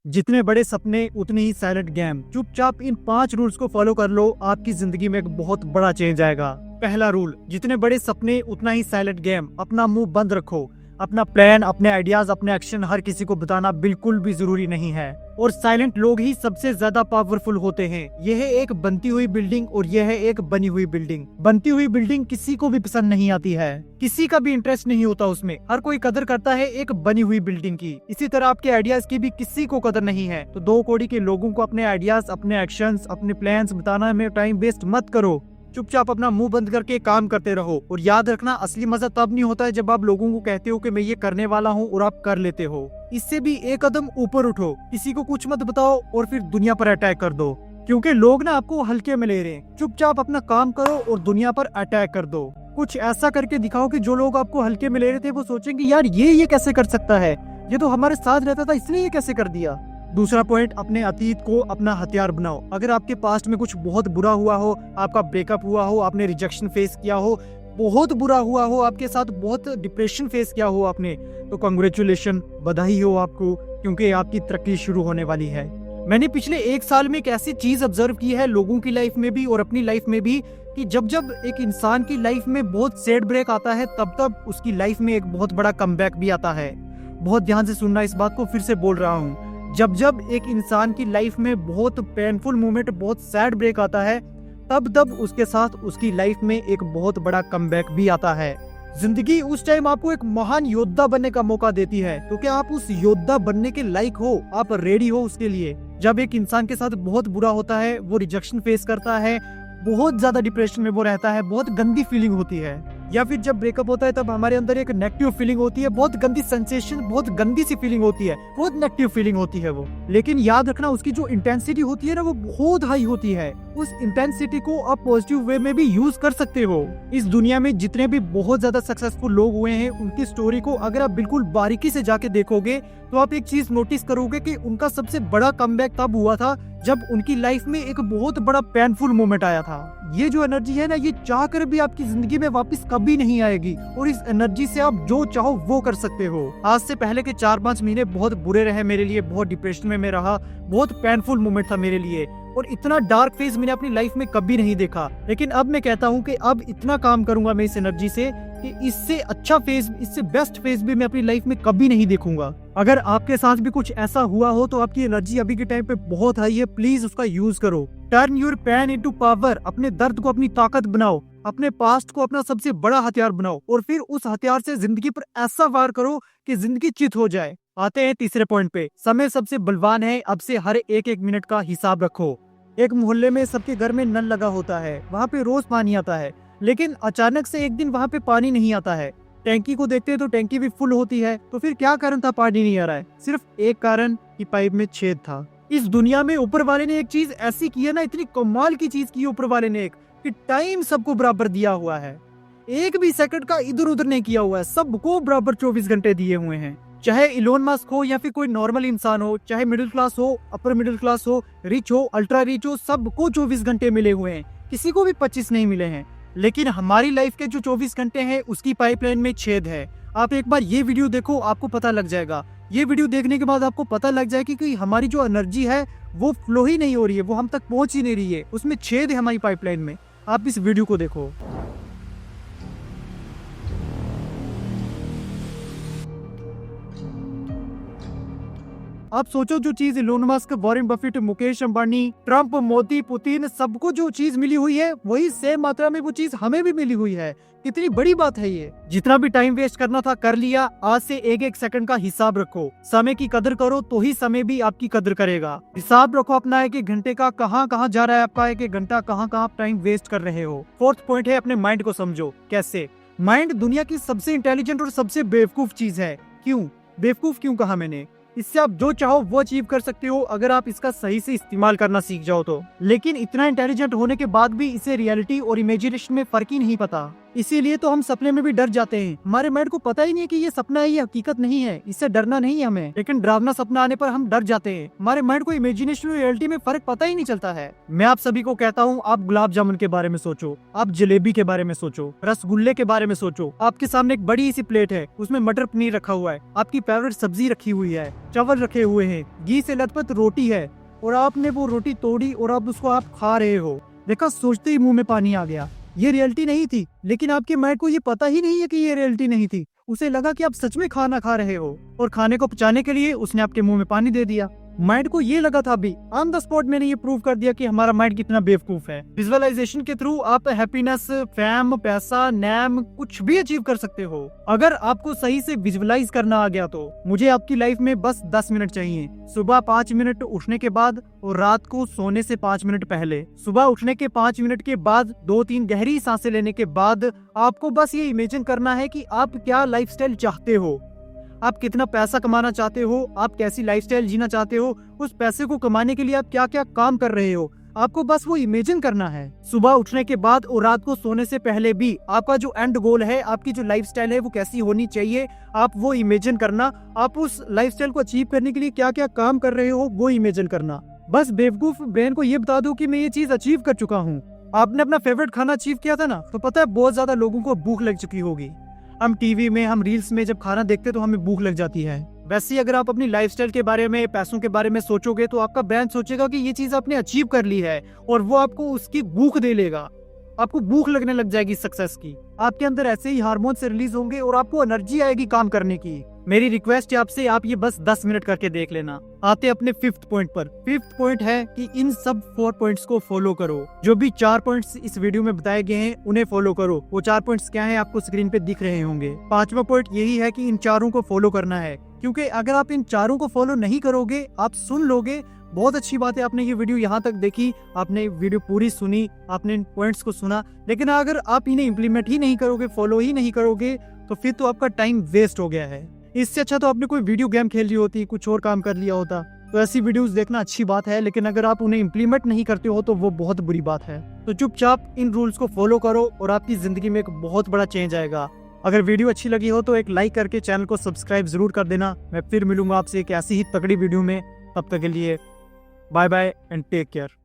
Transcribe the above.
जितने बड़े सपने उतने ही साइलेंट गेम। चुपचाप इन 5 रूल्स को फॉलो कर लो, आपकी जिंदगी में एक बहुत बड़ा चेंज आएगा। पहला रूल, जितने बड़े सपने उतना ही साइलेंट गेम। अपना मुंह बंद रखो। अपना प्लान, अपने आइडियाज, अपने एक्शन हर किसी को बताना बिल्कुल भी जरूरी नहीं है। और साइलेंट लोग ही सबसे ज्यादा पावरफुल होते हैं। यह है एक बनती हुई बिल्डिंग और यह है एक बनी हुई बिल्डिंग। बनती हुई बिल्डिंग किसी को भी पसंद नहीं आती है, किसी का भी इंटरेस्ट नहीं होता उसमें। हर कोई कदर करता है एक बनी हुई बिल्डिंग की। इसी तरह आपके आइडियाज की भी किसी को कदर नहीं है। तो 2 कौड़ी के लोगों को अपने आइडियाज, अपने एक्शंस, अपने प्लान्स बताना में टाइम वेस्ट मत करो। चुपचाप अपना मुंह बंद करके काम करते रहो। और याद रखना, असली मजा तब नहीं होता है जब आप लोगों को कहते हो कि मैं ये करने वाला हूँ और आप कर लेते हो। इससे भी एक कदम ऊपर उठो। किसी को कुछ मत बताओ और फिर दुनिया पर अटैक कर दो, क्योंकि लोग ना आपको हल्के में ले रहे हैं। चुपचाप अपना काम करो और दुनिया पर अटैक कर दो। कुछ ऐसा करके दिखाओ कि जो लोग आपको हल्के में ले रहे थे वो सोचेंगे यार ये कैसे कर सकता है, ये तो हमारे साथ रहता था इसलिए ये कैसे कर दिया। दूसरा पॉइंट, अपने अतीत को अपना हथियार बनाओ। अगर आपके पास्ट में कुछ बहुत बुरा हुआ हो, आपका ब्रेकअप हुआ हो, आपने रिजेक्शन फेस किया हो, बहुत बुरा हुआ हो आपके साथ, बहुत डिप्रेशन फेस किया हो आपने, तो कांग्रेचुलेशन, बधाई हो आपको, क्योंकि आपकी तरक्की शुरू होने वाली है। मैंने पिछले 1 साल में एक ऐसी चीज ऑब्जर्व की है लोगों की लाइफ में भी और अपनी लाइफ में भी, कि जब जब एक इंसान की लाइफ में बहुत सैड ब्रेक आता है तब तब उसकी लाइफ में एक बहुत बड़ा कमबैक भी आता है। बहुत ध्यान से सुनना, इस बात को फिर से बोल रहा हूँ। जब जब एक इंसान की लाइफ में बहुत पेनफुल मोमेंट, बहुत सैड ब्रेक आता है, तब तब उसके साथ उसकी लाइफ में एक बहुत बड़ा कमबैक भी आता है। जिंदगी उस टाइम आपको एक महान योद्धा बनने का मौका देती है। तो क्या आप उस योद्धा बनने के लायक हो? आप रेडी हो उसके लिए? जब एक इंसान के साथ बहुत बुरा होता है, वो रिजेक्शन फेस करता है, बहुत ज्यादा डिप्रेशन में वो रहता है, बहुत गंदी फीलिंग होती है, या फिर जब ब्रेकअप होता है तब हमारे अंदर एक नेगेटिव फीलिंग होती है, बहुत गंदी सेंसेशन, बहुत गंदी सी फीलिंग होती है, बहुत नेगेटिव फीलिंग होती है वो। लेकिन याद रखना, उसकी जो इंटेंसिटी होती है ना, वो बहुत हाई होती है। उस इंटेंसिटी को आप पॉजिटिव वे में भी यूज कर सकते हो। इस दुनिया में जितने भी बहुत ज्यादा सक्सेसफुल लोग हुए हैं, उनकी स्टोरी को अगर आप बिल्कुल बारीकी से जाके देखोगे तो आप एक चीज नोटिस करोगे कि उनका सबसे बड़ा कमबैक तब हुआ था जब उनकी लाइफ में एक बहुत बड़ा पेनफुल मोमेंट आया था। ये जो एनर्जी है ना, ये चाह कर भी आपकी जिंदगी में वापस कभी नहीं आएगी, और इस एनर्जी से आप जो चाहो वो कर सकते हो। आज से पहले के 4-5 महीने बहुत बुरे रहे मेरे लिए, बहुत डिप्रेशन में मैं रहा, बहुत पेनफुल मोमेंट था मेरे लिए, और इतना डार्क फेज मैंने अपनी लाइफ में कभी नहीं देखा। लेकिन अब मैं कहता हूँ कि अब इतना काम करूंगा मैं इस एनर्जी से कि इससे अच्छा फेज, इससे बेस्ट फेज भी मैं अपनी लाइफ में कभी नहीं देखूंगा। अगर आपके साथ भी कुछ ऐसा हुआ हो तो आपकी एनर्जी अभी के टाइम पे बहुत हाई है, प्लीज उसका यूज करो। Turn your pain into power. अपने दर्द को अपनी ताकत बनाओ, अपने पास्ट को अपना सबसे बड़ा हथियार बनाओ, और फिर उस हथियार से जिंदगी पर ऐसा वार करो कि जिंदगी चित हो जाए। आते हैं तीसरे पॉइंट पे। समय सबसे बलवान है, अब से हर एक मिनट का हिसाब रखो। एक मोहल्ले में सबके घर में नल लगा होता है, वहाँ पे रोज पानी आता है, लेकिन अचानक से एक दिन वहाँ पे पानी नहीं आता है। टैंकी को देखते हैं तो टैंकी भी फुल होती है। तो फिर क्या कारण था पानी नहीं आ रहा है? सिर्फ एक कारण, कि पाइप में छेद था। इस दुनिया में ऊपर वाले ने एक चीज ऐसी की है ना, इतनी कमाल की चीज की है ऊपर वाले ने एक, कि टाइम सबको बराबर दिया हुआ है। एक भी सेकंड का इधर उधर नहीं किया हुआ है, सबको बराबर 24 घंटे दिए हुए हैं। चाहे इलोन मस्क हो या फिर कोई नॉर्मल इंसान हो, चाहे मिडिल क्लास हो, अपर मिडिल क्लास हो, रिच हो, अल्ट्रा रिच हो, सबको 24 घंटे मिले हुए हैं, किसी को भी 25 नहीं मिले हैं। लेकिन हमारी लाइफ के जो 24 घंटे हैं उसकी पाइपलाइन में छेद है। आप एक बार ये वीडियो देखो, आपको पता लग जाएगा। ये वीडियो देखने के बाद आपको पता लग जाएगा कि हमारी जो एनर्जी है वो फ्लो ही नहीं हो रही है, वो हम तक पहुंच ही नहीं रही है, उसमें छेद है हमारी पाइपलाइन में। आप इस वीडियो को देखो। आप सोचो, जो चीज Elon Musk, Warren Buffett, Mukesh Ambani, Trump, Modi, Putin, सबको जो चीज मिली हुई है वही सेम मात्रा में वो चीज हमें भी मिली हुई है। कितनी बड़ी बात है ये। जितना भी टाइम वेस्ट करना था कर लिया। आज से एक सेकंड का हिसाब रखो। समय की कदर करो तो ही समय भी आपकी कदर करेगा। हिसाब रखो अपना एक घंटे का, कहाँ कहाँ जा रहा है आपका एक घंटा, कहाँ कहाँ टाइम वेस्ट कर रहे हो। 4th पॉइंट है, अपने माइंड को समझो। कैसे? माइंड दुनिया की सबसे इंटेलिजेंट और सबसे बेवकूफ चीज है। क्यों बेवकूफ क्यों कहा मैंने? इससे आप जो चाहो वो अचीव कर सकते हो अगर आप इसका सही से इस्तेमाल करना सीख जाओ तो। लेकिन इतना इंटेलिजेंट होने के बाद भी इसे रियलिटी और इमेजिनेशन में फर्क ही नहीं पता। इसीलिए तो हम सपने में भी डर जाते हैं। हमारे माइंड को पता ही नहीं है कि ये सपना है, ये हकीकत नहीं है, इससे डरना नहीं है हमें, लेकिन डरावना सपना आने पर हम डर जाते हैं। हमारे माइंड को इमेजिनेशन और रियलिटी में फर्क पता ही नहीं चलता है। मैं आप सभी को कहता हूँ, आप गुलाब जामुन के बारे में सोचो, आप जलेबी के बारे में सोचो, रसगुल्ले के बारे में सोचो। आपके सामने एक बड़ी सी प्लेट है, उसमें मटर पनीर रखा हुआ है, आपकी फेवरेट सब्जी रखी हुई है, चावल रखे हुए हैं, घी से लथपथ रोटी है, और आपने वो रोटी तोड़ी और अब उसको आप खा रहे हो। देखा, सोचते ही मुंह में पानी आ गया। ये रियलिटी नहीं थी, लेकिन आपके माइंड को ये पता ही नहीं है कि ये रियलिटी नहीं थी। उसे लगा कि आप सच में खाना खा रहे हो, और खाने को पचाने के लिए उसने आपके मुंह में पानी दे दिया। माइंड को ये लगा था, अभी ऑन द स्पॉट मैंने ये प्रूव कर दिया कि हमारा माइंड कितना बेवकूफ है। विजुअलाइजेशन के थ्रू आप हैप्पीनेस, फेम, पैसा, नेम कुछ भी अचीव कर सकते हो, अगर आपको सही से विजुअलाइज करना आ गया तो। मुझे आपकी लाइफ में बस 10 मिनट चाहिए, सुबह 5 मिनट उठने के बाद और रात को सोने से 5 मिनट पहले। सुबह उठने के 5 मिनट के बाद 2-3 गहरी सांसें लेने के बाद आपको बस ये इमेजिन करना है कि आप क्या लाइफस्टाइल चाहते हो, आप कितना पैसा कमाना चाहते हो, आप कैसी लाइफस्टाइल जीना चाहते हो, उस पैसे को कमाने के लिए आप क्या क्या काम कर रहे हो। आपको बस वो इमेजिन करना है। सुबह उठने के बाद और रात को सोने से पहले भी आपका जो एंड गोल है, आपकी जो लाइफस्टाइल है वो कैसी होनी चाहिए, आप वो इमेजिन करना। आप उस लाइफस्टाइल को अचीव करने के लिए क्या क्या काम कर रहे हो वो इमेजिन करना। बस बेवकूफ ब्रेन को ये बता दो कि मैं ये चीज अचीव कर चुका हूँ। आपने अपना फेवरेट खाना अचीव किया था ना, तो पता है बहुत ज्यादा लोगों को भूख लग चुकी होगी। हम टीवी में, हम रील्स में जब खाना देखते तो हमें भूख लग जाती है। वैसे ही अगर आप अपनी लाइफस्टाइल के बारे में, पैसों के बारे में सोचोगे तो आपका ब्रेन सोचेगा कि ये चीज आपने अचीव कर ली है, और वो आपको उसकी भूख दे लेगा। आपको भूख लगने लग जाएगी सक्सेस की। आपके अंदर ऐसे ही हार्मोन से रिलीज होंगे और आपको एनर्जी आएगी काम करने की। मेरी रिक्वेस्ट है आपसे, आप ये बस 10 मिनट करके देख लेना। आते अपने 5th पॉइंट पर। 5th पॉइंट है कि इन सब 4 पॉइंट्स को फॉलो करो। जो भी 4 पॉइंट्स इस वीडियो में बताए गए हैं उन्हें फॉलो करो। वो 4 पॉइंट्स क्या हैं आपको स्क्रीन पे दिख रहे होंगे। 5वां पॉइंट यही है कि इन चारों को फॉलो करना है, क्योंकि अगर आप इन चारों को फॉलो नहीं करोगे, आप सुन लोगे, बहुत अच्छी बात है आपने ये वीडियो यहाँ तक देखी, आपने वीडियो पूरी सुनी, आपने इन पॉइंट्स को सुना, लेकिन अगर आप इन्हें इम्प्लीमेंट ही नहीं करोगे, फॉलो ही नहीं करोगे, तो फिर तो आपका टाइम वेस्ट हो गया है। इससे अच्छा तो आपने कोई वीडियो गेम खेल ली होती, कुछ और काम कर लिया होता। तो ऐसी वीडियोस देखना अच्छी बात है, लेकिन अगर आप उन्हें इम्प्लीमेंट नहीं करते हो तो वो बहुत बुरी बात है। तो चुपचाप इन रूल्स को फॉलो करो और आपकी जिंदगी में एक बहुत बड़ा चेंज आएगा। अगर वीडियो अच्छी लगी हो तो एक लाइक करके चैनल को सब्सक्राइब जरूर कर देना। मैं फिर मिलूंगा आपसे एक ऐसी ही तगड़ी वीडियो में। तब तक के लिए bye bye and take care.